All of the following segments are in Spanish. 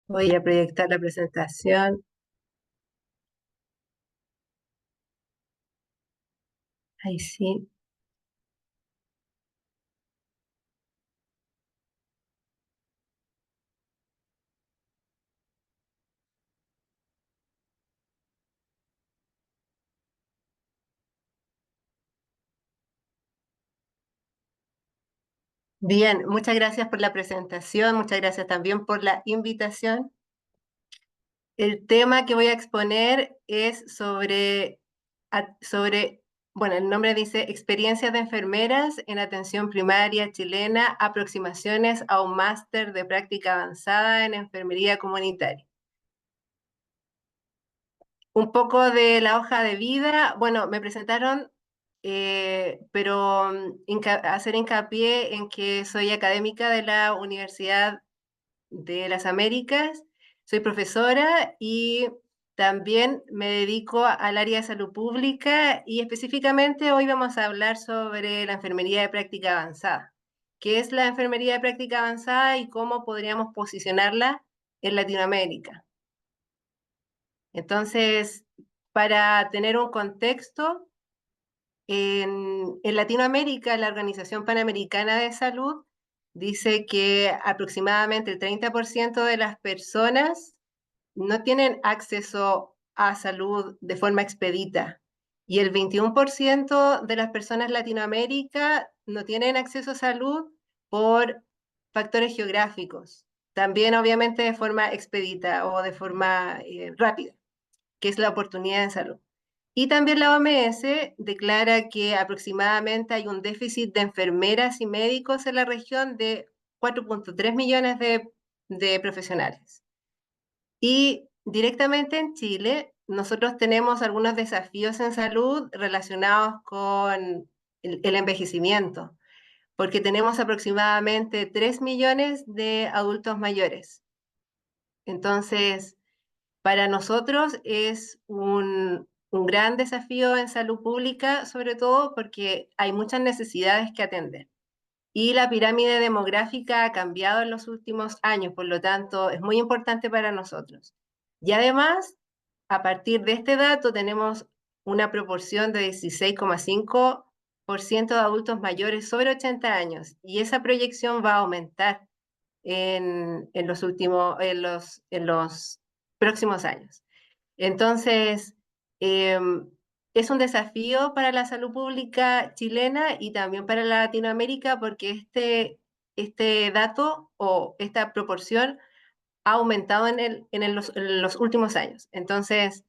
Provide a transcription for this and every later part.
Voy a proyectar la presentación. Ahí sí. Bien, muchas gracias por la presentación, muchas gracias también por la invitación. El tema que voy a exponer es bueno, el nombre dice Experiencias de enfermeras en atención primaria chilena, aproximaciones a un máster de práctica avanzada en enfermería comunitaria. Un poco de la hoja de vida, bueno, me presentaron, pero hacer hincapié en que soy académica de la Universidad de las Américas, soy profesora y también me dedico al área de salud pública y específicamente hoy vamos a hablar sobre la enfermería de práctica avanzada. ¿Qué es la enfermería de práctica avanzada y cómo podríamos posicionarla en Latinoamérica? Entonces, para tener un contexto, en Latinoamérica, la Organización Panamericana de Salud dice que aproximadamente el 30% de las personas no tienen acceso a salud de forma expedita y el 21% de las personas en Latinoamérica no tienen acceso a salud por factores geográficos. También, obviamente, de forma expedita o de forma rápida, que es la oportunidad de salud. Y también la OMS declara que aproximadamente hay un déficit de enfermeras y médicos en la región de 4,3 millones de profesionales. Y directamente en Chile, nosotros tenemos algunos desafíos en salud relacionados con el envejecimiento, porque tenemos aproximadamente 3 millones de adultos mayores. Entonces, para nosotros es un gran desafío en salud pública, sobre todo porque hay muchas necesidades que atender. Y la pirámide demográfica ha cambiado en los últimos años, por lo tanto, es muy importante para nosotros. Y además, a partir de este dato, tenemos una proporción de 16,5% de adultos mayores sobre 80 años, y esa proyección va a aumentar en los próximos años. Entonces, eh, es un desafío para la salud pública chilena y también para Latinoamérica porque este dato o esta proporción ha aumentado en los últimos años. Entonces,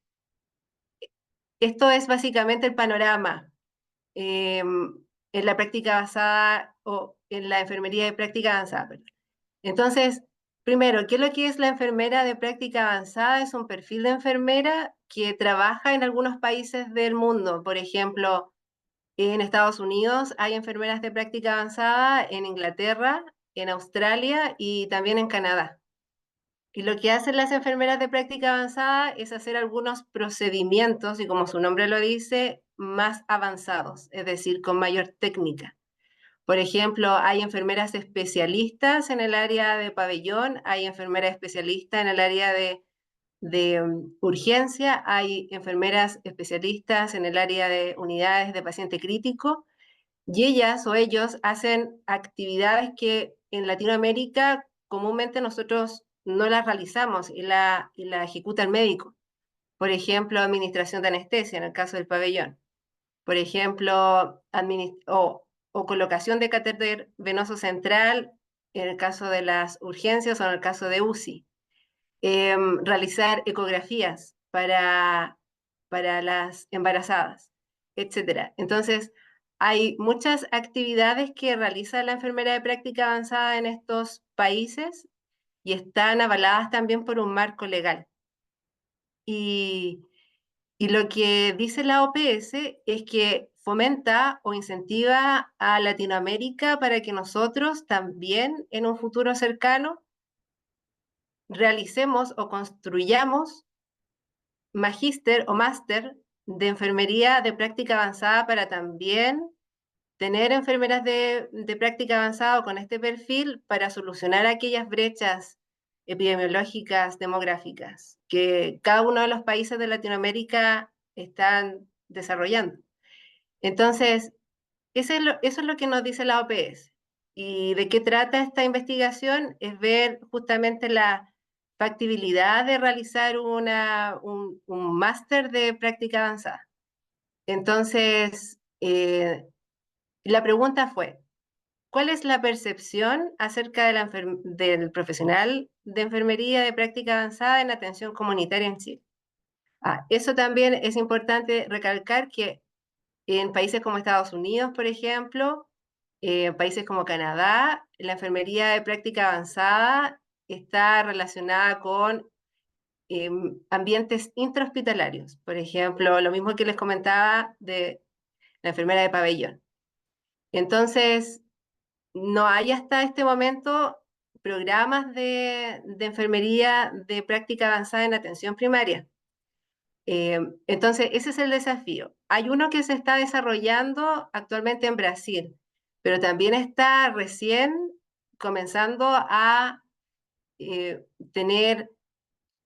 esto es básicamente el panorama en la práctica basada o en la enfermería de práctica avanzada. Perdón. Entonces, primero, ¿qué es lo que es la enfermera de práctica avanzada? Es un perfil de enfermera que trabaja en algunos países del mundo. Por ejemplo, en Estados Unidos hay enfermeras de práctica avanzada, en Inglaterra, en Australia y también en Canadá. Y lo que hacen las enfermeras de práctica avanzada es hacer algunos procedimientos, y como su nombre lo dice, más avanzados, es decir, con mayor técnica. Por ejemplo, hay enfermeras especialistas en el área de pabellón, hay enfermeras especialistas en el área de urgencia, hay enfermeras especialistas en el área de unidades de paciente crítico, y ellas o ellos hacen actividades que en Latinoamérica comúnmente nosotros no las realizamos y la ejecuta el médico. Por ejemplo, administración de anestesia en el caso del pabellón. Por ejemplo, o colocación de catéter venoso central en el caso de las urgencias o en el caso de UCI. Realizar ecografías para las embarazadas, etcétera. Entonces, hay muchas actividades que realiza la enfermera de práctica avanzada en estos países y están avaladas también por un marco legal. Y, y lo que dice la OPS es que fomenta o incentiva a Latinoamérica para que nosotros también en un futuro cercano realicemos o construyamos magíster o máster de enfermería de práctica avanzada para también tener enfermeras de práctica avanzada con este perfil para solucionar aquellas brechas epidemiológicas, demográficas, que cada uno de los países de Latinoamérica están desarrollando. Entonces, eso es lo que nos dice la OPS. ¿Y de qué trata esta investigación? Es ver justamente la factibilidad de realizar un máster de práctica avanzada. Entonces, la pregunta fue, ¿cuál es la percepción acerca del profesional de enfermería de práctica avanzada en atención comunitaria en Chile? Eso también es importante recalcar que en países como Estados Unidos, por ejemplo, países como Canadá, la enfermería de práctica avanzada está relacionada con ambientes intrahospitalarios. Por ejemplo, lo mismo que les comentaba de la enfermera de pabellón. Entonces, no hay hasta este momento programas de enfermería de práctica avanzada en atención primaria. Entonces, ese es el desafío. Hay uno que se está desarrollando actualmente en Brasil, pero también está recién comenzando a tener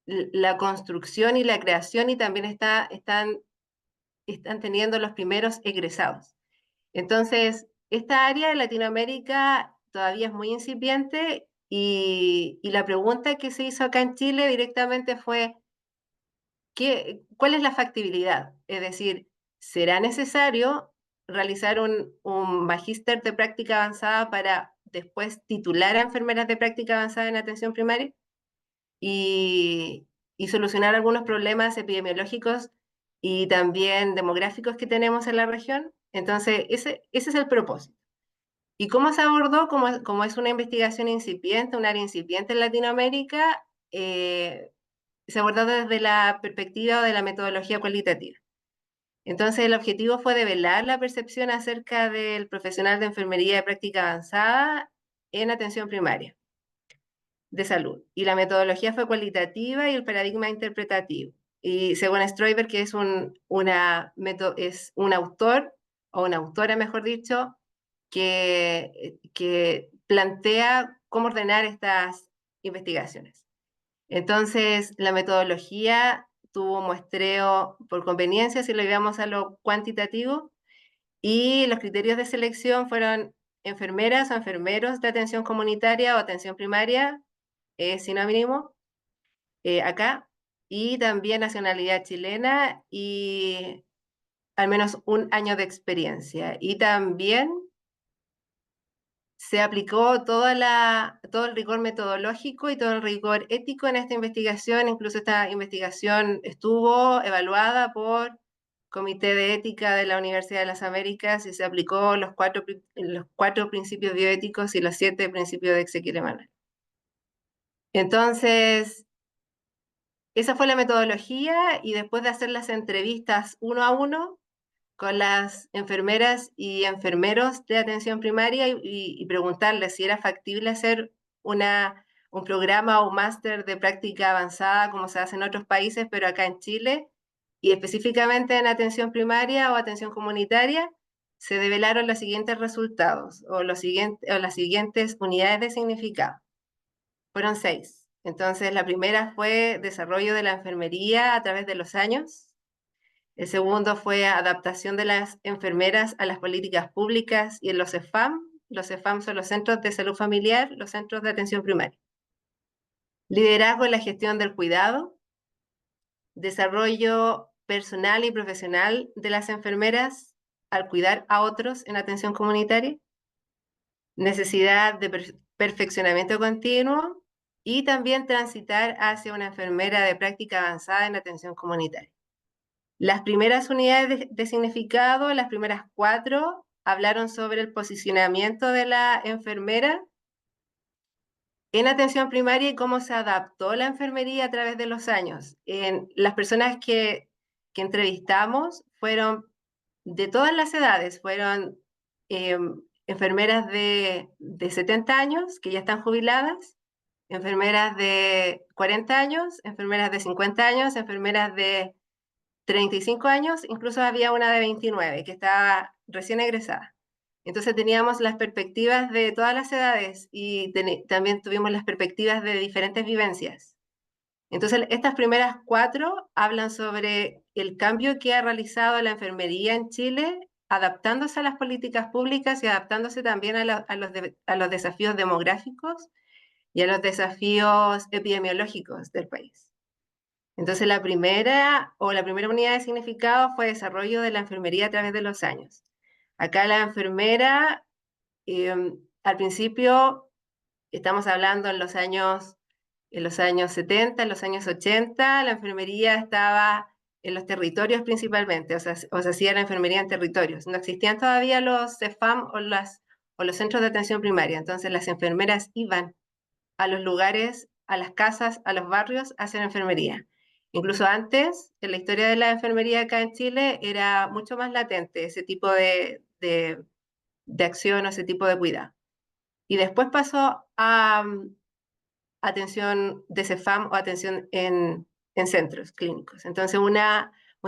la construcción y la creación y también están teniendo los primeros egresados. Entonces, esta área de Latinoamérica todavía es muy incipiente y la pregunta que se hizo acá en Chile directamente fue, ¿cuál es la factibilidad? Es decir, ¿será necesario realizar un magíster de práctica avanzada para después titular a enfermeras de práctica avanzada en atención primaria y solucionar algunos problemas epidemiológicos y también demográficos que tenemos en la región? Entonces, ese es el propósito. ¿Y cómo se abordó? Como es una investigación incipiente, un área incipiente en Latinoamérica, se abordó desde la perspectiva de la metodología cualitativa. Entonces, el objetivo fue develar la percepción acerca del profesional de enfermería de práctica avanzada en atención primaria de salud. Y la metodología fue cualitativa y el paradigma interpretativo. Y según Stroiber, que es es un autor, o una autora, mejor dicho, que plantea cómo ordenar estas investigaciones. Entonces, la metodología tuvo muestreo por conveniencia, si lo llevamos a lo cuantitativo, y los criterios de selección fueron enfermeras o enfermeros de atención comunitaria o atención primaria, sinónimo, acá, y también nacionalidad chilena y al menos un año de experiencia. Y también se aplicó todo el rigor metodológico y todo el rigor ético en esta investigación. Incluso esta investigación estuvo evaluada por Comité de Ética de la Universidad de las Américas y se aplicó los cuatro principios bioéticos y los 7 principios de Ezequiel Emanuel. Entonces, esa fue la metodología y después de hacer las entrevistas uno a uno, con las enfermeras y enfermeros de atención primaria y preguntarles si era factible hacer un programa o un máster de práctica avanzada como se hace en otros países, pero acá en Chile, y específicamente en atención primaria o atención comunitaria, se develaron los siguientes resultados o las siguientes unidades de significado. Fueron 6. Entonces, la primera fue desarrollo de la enfermería a través de los años. El segundo fue adaptación de las enfermeras a las políticas públicas y en los CEFAM. Los CEFAM son los centros de salud familiar, los centros de atención primaria. Liderazgo en la gestión del cuidado. Desarrollo personal y profesional de las enfermeras al cuidar a otros en atención comunitaria. Necesidad de perfeccionamiento continuo y también transitar hacia una enfermera de práctica avanzada en atención comunitaria. Las primeras unidades de significado, las primeras 4, hablaron sobre el posicionamiento de la enfermera en atención primaria y cómo se adaptó la enfermería a través de los años. Las personas que entrevistamos fueron de todas las edades, fueron enfermeras de 70 años, que ya están jubiladas, enfermeras de 40 años, enfermeras de 50 años, enfermeras de 35 años, incluso había una de 29 que estaba recién egresada. Entonces teníamos las perspectivas de todas las edades y también tuvimos las perspectivas de diferentes vivencias. Entonces, estas primeras 4 hablan sobre el cambio que ha realizado la enfermería en Chile, adaptándose a las políticas públicas y adaptándose también a los desafíos demográficos y a los desafíos epidemiológicos del país. Entonces, la primera unidad de significado fue desarrollo de la enfermería a través de los años. Acá la enfermera, al principio, estamos hablando en los años 70, en los años 80, la enfermería estaba en los territorios principalmente, o sea, se hacía la enfermería en territorios. No existían todavía los CEFAM o los centros de atención primaria, entonces las enfermeras iban a los lugares, a las casas, a los barrios a hacer enfermería. Incluso antes, en la historia de la enfermería acá en Chile, era mucho más latente ese tipo de acción o ese tipo de cuidado. Y después pasó a atención de CEFAM o atención en centros clínicos. Entonces, un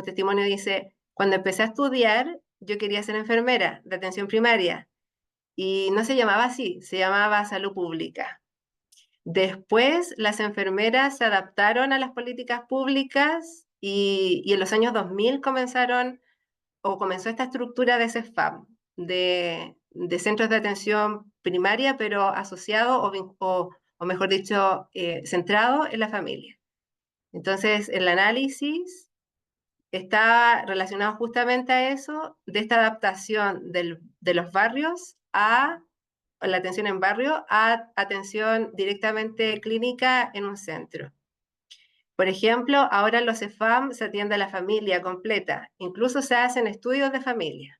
testimonio dice, cuando empecé a estudiar, yo quería ser enfermera de atención primaria y no se llamaba así, se llamaba salud pública. Después, las enfermeras se adaptaron a las políticas públicas y en los años 2000 comenzó esta estructura de CEFAM, de centros de atención primaria, pero asociado o mejor dicho, centrado en la familia. Entonces, el análisis está relacionado justamente a eso, de esta adaptación de los barrios a la atención en barrio a atención directamente clínica en un centro. Por ejemplo, ahora en los CEFAM se atiende a la familia completa, incluso se hacen estudios de familia.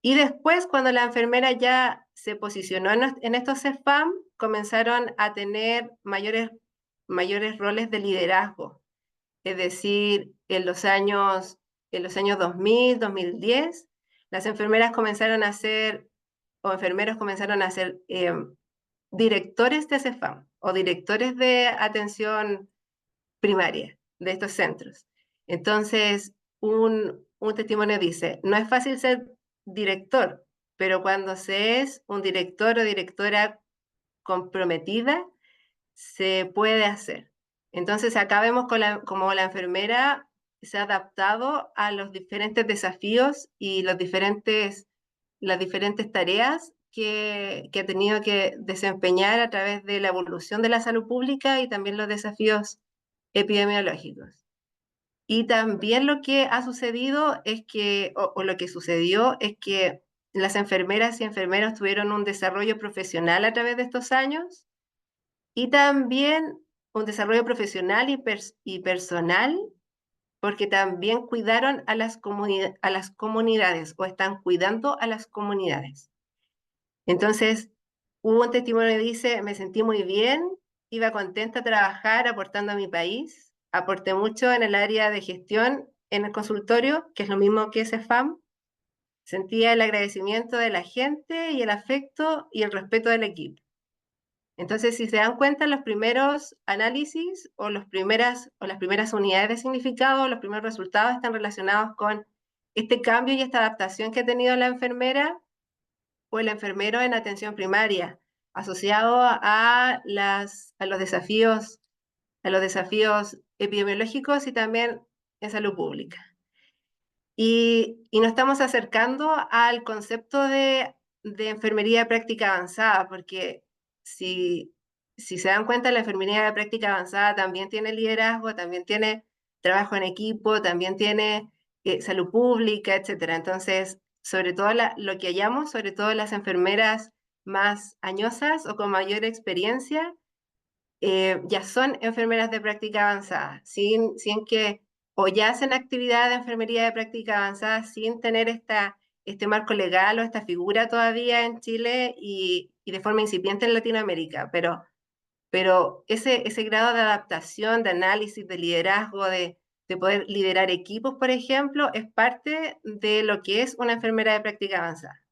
Y después, cuando la enfermera ya se posicionó en estos CEFAM, comenzaron a tener mayores roles de liderazgo. Es decir, en los años 2000, 2010, las enfermeras comenzaron a ser, o enfermeros comenzaron a ser directores de CEFAM o directores de atención primaria de estos centros. Entonces, un testimonio dice, no es fácil ser director, pero cuando se es un director o directora comprometida, se puede hacer. Entonces, acá vemos como la enfermera se ha adaptado a los diferentes desafíos y las diferentes tareas que ha tenido que desempeñar a través de la evolución de la salud pública y también los desafíos epidemiológicos. Y también lo que ha sucedido es que, o lo que sucedió es que las enfermeras y enfermeros tuvieron un desarrollo profesional a través de estos años y también un desarrollo profesional y personal, porque también cuidaron a las comunidades o están cuidando a las comunidades. Entonces, hubo un testimonio que dice, me sentí muy bien, iba contenta a trabajar aportando a mi país, aporté mucho en el área de gestión en el consultorio, que es lo mismo que CEFAM, sentía el agradecimiento de la gente y el afecto y el respeto del equipo. Entonces, si se dan cuenta, los primeros análisis o las primeras unidades de significado, los primeros resultados están relacionados con este cambio y esta adaptación que ha tenido la enfermera o el enfermero en atención primaria, asociado a los desafíos epidemiológicos y también en salud pública. Y nos estamos acercando al concepto de enfermería de práctica avanzada, porque si se dan cuenta, la enfermería de práctica avanzada también tiene liderazgo, también tiene trabajo en equipo, también tiene salud pública, etcétera. Entonces, sobre todo lo que hallamos, sobre todo las enfermeras más añosas o con mayor experiencia, ya son enfermeras de práctica avanzada, sin que, o ya hacen actividad de enfermería de práctica avanzada sin tener este marco legal o esta figura todavía en Chile y de forma incipiente en Latinoamérica, pero ese grado de adaptación, de análisis, de liderazgo, de poder liderar equipos, por ejemplo, es parte de lo que es una enfermera de práctica avanzada.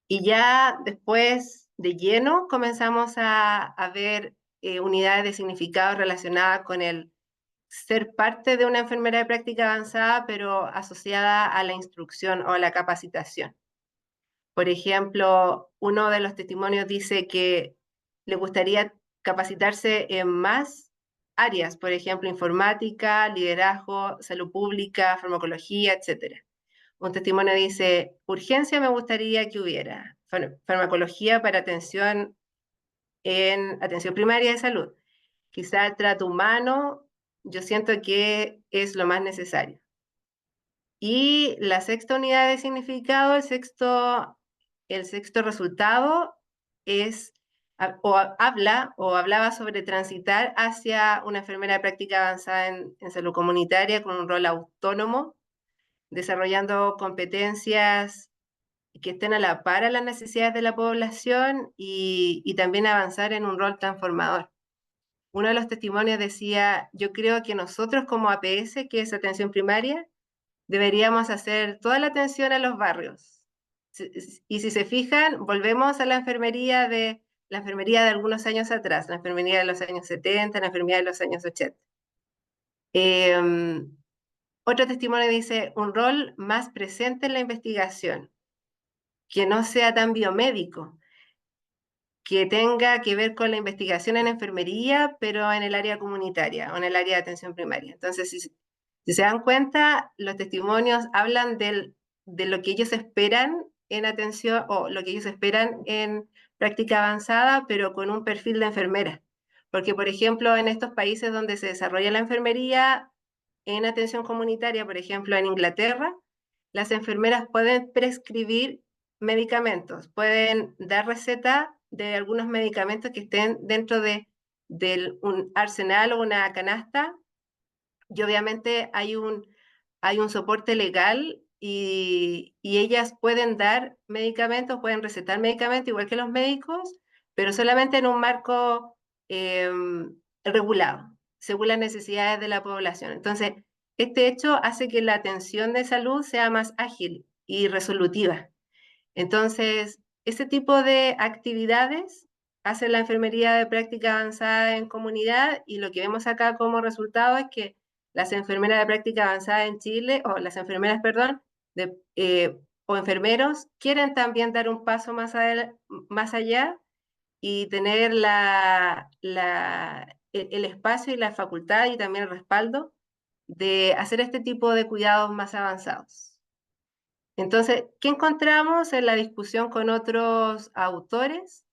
Y ya después de lleno comenzamos a ver unidades de significado relacionadas con el ser parte de una enfermera de práctica avanzada, pero asociada a la instrucción o a la capacitación. Por ejemplo, uno de los testimonios dice que le gustaría capacitarse en más áreas, por ejemplo, informática, liderazgo, salud pública, farmacología, etcétera. Un testimonio dice, urgencia me gustaría que hubiera, farmacología para atención en atención primaria de salud. Quizá el trato humano, yo siento que es lo más necesario. Y la sexta unidad de significado, el sexto resultado es, habla o hablaba sobre transitar hacia una enfermera de práctica avanzada en salud comunitaria con un rol autónomo, desarrollando competencias que estén a la par a las necesidades de la población y también avanzar en un rol transformador. Uno de los testimonios decía, yo creo que nosotros como APS, que es atención primaria, deberíamos hacer toda la atención a los barrios. Y si se fijan, volvemos a la enfermería de algunos años atrás, la enfermería de los años 70, la enfermería de los años 80. Otro testimonio dice, un rol más presente en la investigación, que no sea tan biomédico, que tenga que ver con la investigación en enfermería, pero en el área comunitaria o en el área de atención primaria. Entonces, si se dan cuenta, los testimonios hablan de lo que ellos esperan en atención o lo que ellos esperan en práctica avanzada, pero con un perfil de enfermera. Porque, por ejemplo, en estos países donde se desarrolla la enfermería en atención comunitaria, por ejemplo, en Inglaterra, las enfermeras pueden prescribir medicamentos, pueden dar receta de algunos medicamentos que estén dentro de un arsenal o una canasta, y obviamente hay un soporte legal y ellas pueden dar medicamentos, pueden recetar medicamentos igual que los médicos, pero solamente en un marco eh, regulado, según las necesidades de la población. Entonces, este hecho hace que la atención de salud sea más ágil y resolutiva. Entonces, ese tipo de actividades hace la enfermería de práctica avanzada en comunidad y lo que vemos acá como resultado es que las enfermeras de práctica avanzada en Chile, o las enfermeras, perdón, o enfermeros, quieren también dar un paso más allá y tener el espacio y la facultad y también el respaldo de hacer este tipo de cuidados más avanzados. Entonces, ¿qué encontramos en la discusión con otros autores?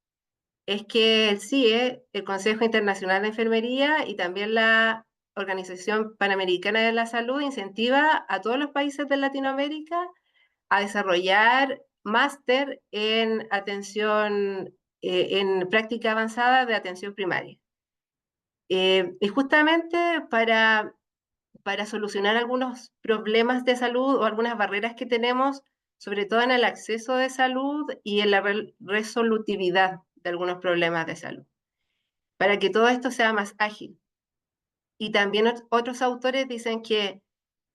Es que el CIE, el Consejo Internacional de Enfermería y también la Organización Panamericana de la Salud incentiva a todos los países de Latinoamérica a desarrollar máster en atención, en práctica avanzada de atención primaria. Y justamente para solucionar algunos problemas de salud o algunas barreras que tenemos, sobre todo en el acceso de salud y en la resolutividad de algunos problemas de salud, para que todo esto sea más ágil. Y también otros autores dicen que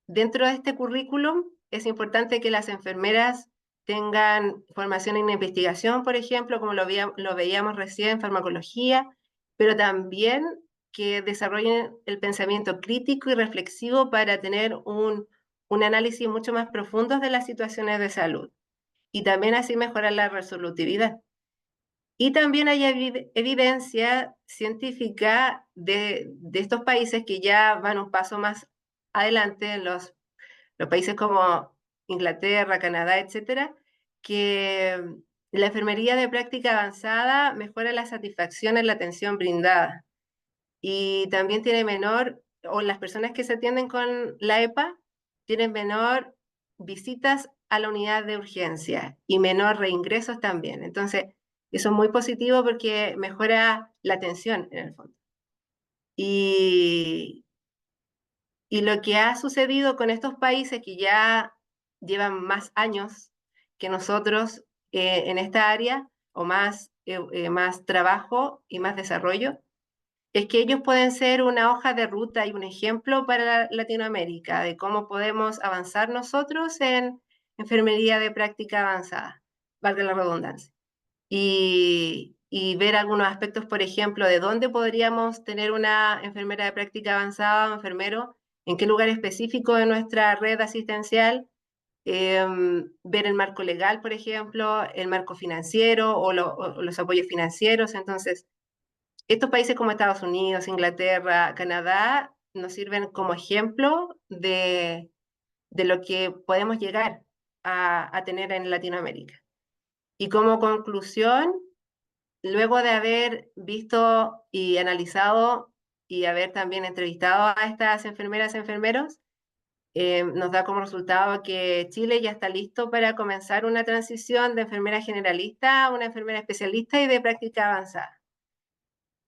dentro de este currículum es importante que las enfermeras tengan formación en investigación, por ejemplo, como lo veíamos recién en farmacología, pero también que desarrollen el pensamiento crítico y reflexivo para tener un análisis mucho más profundo de las situaciones de salud y también así mejorar la resolutividad. Y también hay evidencia científica de estos países que ya van un paso más adelante en los países como Inglaterra, Canadá, etcétera, que la enfermería de práctica avanzada mejora la satisfacción en la atención brindada y también tiene menor, o las personas que se atienden con la EPA tienen menor visitas a la unidad de urgencia y menor reingresos también. Entonces, eso es muy positivo porque mejora la atención en el fondo. Y, y lo que ha sucedido con estos países que ya llevan más años que nosotros en esta área, o más trabajo y más desarrollo, es que ellos pueden ser una hoja de ruta y un ejemplo para Latinoamérica de cómo podemos avanzar nosotros en enfermería de práctica avanzada, valga la redundancia. Y ver algunos aspectos, por ejemplo, de dónde podríamos tener una enfermera de práctica avanzada o enfermero, en qué lugar específico de nuestra red asistencial, ver el marco legal, por ejemplo, el marco financiero o los apoyos financieros. Entonces, estos países como Estados Unidos, Inglaterra, Canadá, nos sirven como ejemplo de lo que podemos llegar a tener en Latinoamérica. Y como conclusión, luego de haber visto y analizado y haber también entrevistado a estas enfermeras y enfermeros, nos da como resultado que Chile ya está listo para comenzar una transición de enfermera generalista a una enfermera especialista y de práctica avanzada.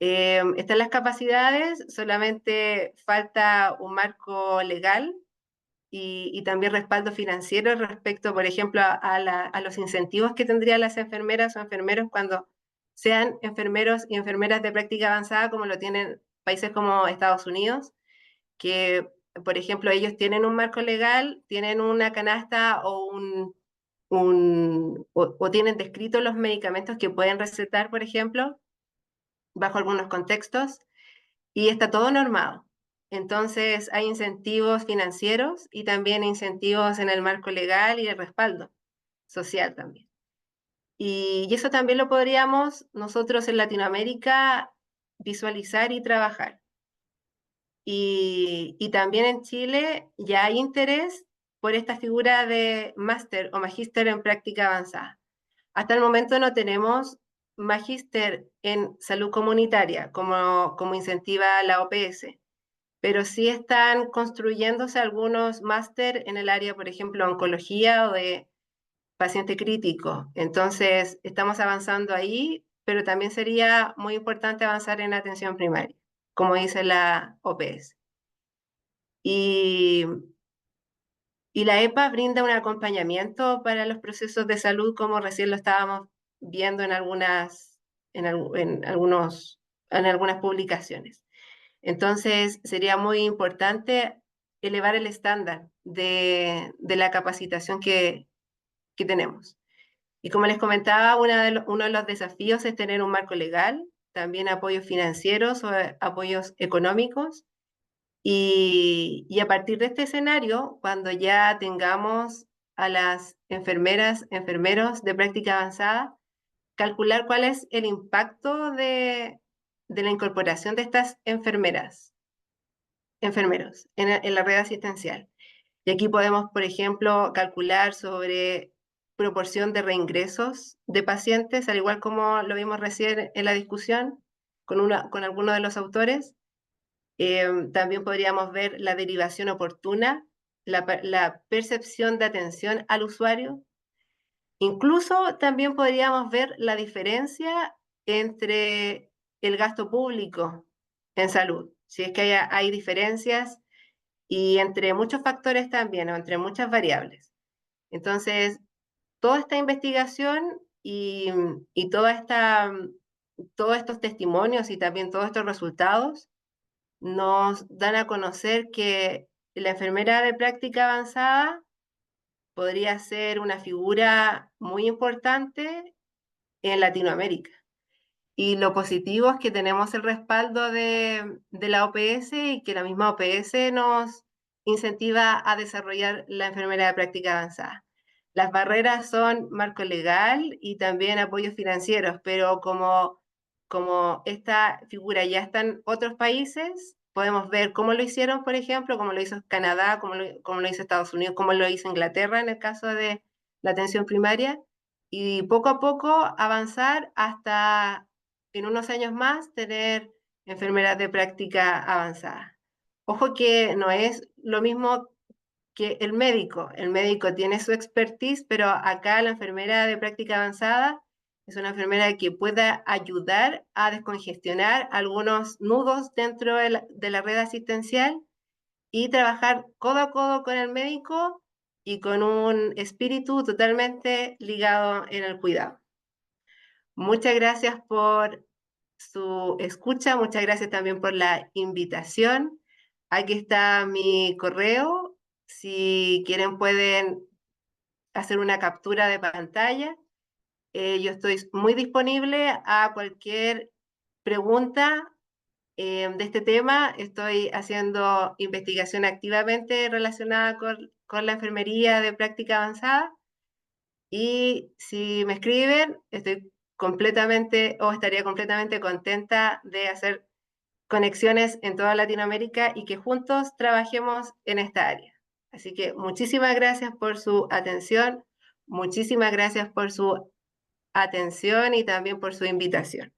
Están las capacidades, solamente falta un marco legal y también respaldo financiero respecto, por ejemplo, a los incentivos que tendrían las enfermeras o enfermeros cuando sean enfermeros y enfermeras de práctica avanzada, como lo tienen países como Estados Unidos, que, por ejemplo, ellos tienen un marco legal, tienen una canasta o tienen descritos los medicamentos que pueden recetar, por ejemplo, bajo algunos contextos, y está todo normado. Entonces hay incentivos financieros y también incentivos en el marco legal y el respaldo social también. Y eso también lo podríamos nosotros en Latinoamérica visualizar y trabajar. Y también en Chile ya hay interés por esta figura de máster o magíster en práctica avanzada. Hasta el momento no tenemos magíster en salud comunitaria como incentiva la OPS, pero sí están construyéndose algunos máster en el área, por ejemplo, oncología o de paciente crítico. Entonces, estamos avanzando ahí, pero también sería muy importante avanzar en atención primaria, como dice la OPS. Y, y la EPA brinda un acompañamiento para los procesos de salud, como recién lo estábamos viendo en en algunas publicaciones. Entonces, sería muy importante elevar el estándar de la capacitación que tenemos. Y como les comentaba, uno de los desafíos es tener un marco legal, también apoyos financieros o apoyos económicos. Y a partir de este escenario, cuando ya tengamos a las enfermeras, enfermeros de práctica avanzada, calcular cuál es el impacto de la incorporación de estas enfermeros en la red asistencial. Y aquí podemos, por ejemplo, calcular sobre proporción de reingresos de pacientes, al igual como lo vimos recién en la discusión con algunos de los autores. También podríamos ver la derivación oportuna, la percepción de atención al usuario. Incluso también podríamos ver la diferencia entre el gasto público en salud, si es que hay diferencias y entre muchos factores también, o entre muchas variables. Entonces, toda esta investigación y todos estos testimonios y también todos estos resultados nos dan a conocer que la enfermera de práctica avanzada podría ser una figura muy importante en Latinoamérica. Y lo positivo es que tenemos el respaldo de la OPS y que la misma OPS nos incentiva a desarrollar la enfermera de práctica avanzada. Las barreras son marco legal y también apoyos financieros, pero como esta figura ya está en otros países, podemos ver cómo lo hicieron, por ejemplo, cómo lo hizo Canadá, cómo lo hizo Estados Unidos, cómo lo hizo Inglaterra en el caso de la atención primaria, y poco a poco avanzar hasta en unos años más tener enfermeras de práctica avanzada. Ojo que no es lo mismo que el médico tiene su expertise, pero acá la enfermera de práctica avanzada es una enfermera que pueda ayudar a descongestionar algunos nudos dentro de la red asistencial y trabajar codo a codo con el médico y con un espíritu totalmente ligado en el cuidado. Muchas gracias por su escucha, muchas gracias también por la invitación. Aquí está mi correo. Si quieren pueden hacer una captura de pantalla. Yo estoy muy disponible a cualquier pregunta de este tema. Estoy haciendo investigación activamente relacionada con la enfermería de práctica avanzada. Y si me escriben, estoy completamente o estaría completamente contenta de hacer conexiones en toda Latinoamérica y que juntos trabajemos en esta área. Así que muchísimas gracias por su atención, muchísimas gracias por su atención y también por su invitación.